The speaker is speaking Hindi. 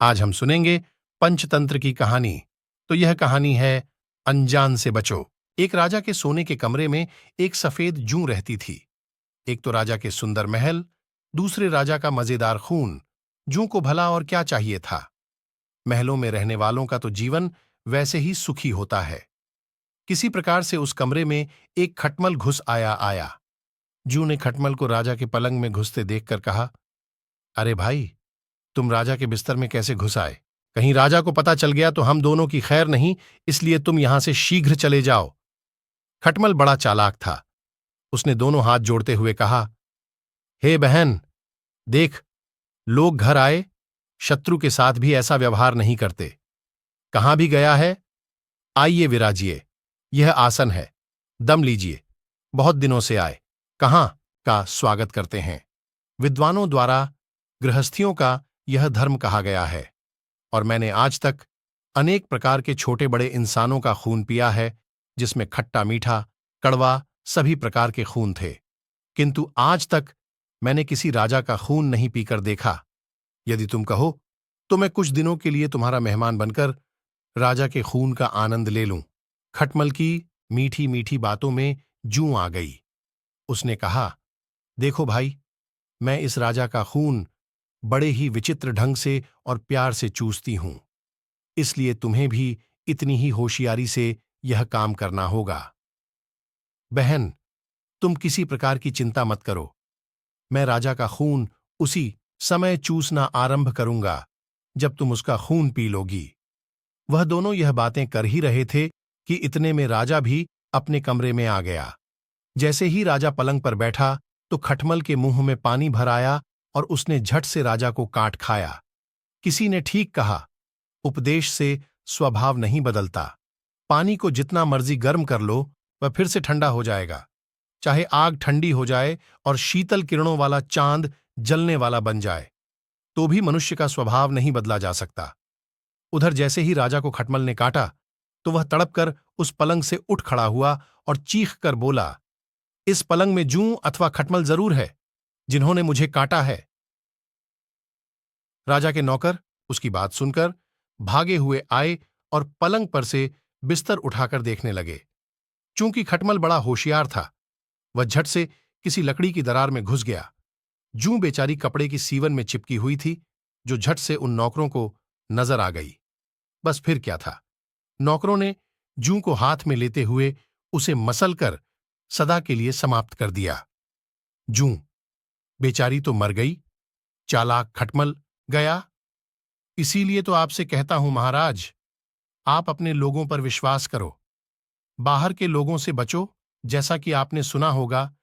आज हम सुनेंगे पंचतंत्र की कहानी। तो यह कहानी है अनजान से बचो। एक राजा के सोने के कमरे में एक सफेद जूं रहती थी। एक तो राजा के सुंदर महल, दूसरे राजा का मजेदार खून। जूं को भला और क्या चाहिए था। महलों में रहने वालों का तो जीवन वैसे ही सुखी होता है। किसी प्रकार से उस कमरे में एक खटमल घुस आया। जूं ने खटमल को राजा के पलंग में घुसते देखकर कहा, अरे भाई, तुम राजा के बिस्तर में कैसे घुस आए? कहीं राजा को पता चल गया तो हम दोनों की खैर नहीं, इसलिए तुम यहां से शीघ्र चले जाओ। खटमल बड़ा चालाक था। उसने दोनों हाथ जोड़ते हुए कहा, हे बहन, देख, लोग घर आए, शत्रु के साथ भी ऐसा व्यवहार नहीं करते। कहां भी गया है? आइए विराजिए, यह आसन है, दम लीजिए। बहुत दिनों से आए, कहां का स्वागत करते हैं। विद्वानों द्वारा गृहस्थियों का यह धर्म कहा गया है, और मैंने आज तक अनेक प्रकार के छोटे बड़े इंसानों का खून पिया है, जिसमें खट्टा मीठा कड़वा सभी प्रकार के खून थे, किंतु आज तक मैंने किसी राजा का खून नहीं पीकर देखा। यदि तुम कहो तो मैं कुछ दिनों के लिए तुम्हारा मेहमान बनकर राजा के खून का आनंद ले लूं। खटमल की मीठी मीठी बातों में जूं आ गई। उसने कहा, देखो भाई, मैं इस राजा का खून बड़े ही विचित्र ढंग से और प्यार से चूसती हूं, इसलिए तुम्हें भी इतनी ही होशियारी से यह काम करना होगा। बहन, तुम किसी प्रकार की चिंता मत करो। मैं राजा का खून उसी समय चूसना आरंभ करूंगा जब तुम उसका खून पी लोगी। वह दोनों यह बातें कर ही रहे थे कि इतने में राजा भी अपने कमरे में आ गया। जैसे ही राजा पलंग पर बैठा तो खटमल के मुंह में पानी भर आया और उसने झट से राजा को काट खाया। किसी ने ठीक कहा, उपदेश से स्वभाव नहीं बदलता। पानी को जितना मर्जी गर्म कर लो, वह फिर से ठंडा हो जाएगा। चाहे आग ठंडी हो जाए और शीतल किरणों वाला चांद जलने वाला बन जाए, तो भी मनुष्य का स्वभाव नहीं बदला जा सकता। उधर जैसे ही राजा को खटमल ने काटा तो वह तड़प कर उस पलंग से उठ खड़ा हुआ और चीख कर बोला, इस पलंग में जूं अथवा खटमल जरूर है, जिन्होंने मुझे काटा है। राजा के नौकर उसकी बात सुनकर भागे हुए आए और पलंग पर से बिस्तर उठाकर देखने लगे। चूंकि खटमल बड़ा होशियार था, वह झट से किसी लकड़ी की दरार में घुस गया। जूं बेचारी कपड़े की सीवन में चिपकी हुई थी, जो झट से उन नौकरों को नजर आ गई। बस फिर क्या था, नौकरों ने जूं को हाथ में लेते हुए उसे मसल कर सदा के लिए समाप्त कर दिया। जूं बेचारी तो मर गई, चालाक खटमल गया। इसीलिए तो आपसे कहता हूं महाराज, आप अपने लोगों पर विश्वास करो, बाहर के लोगों से बचो। जैसा कि आपने सुना होगा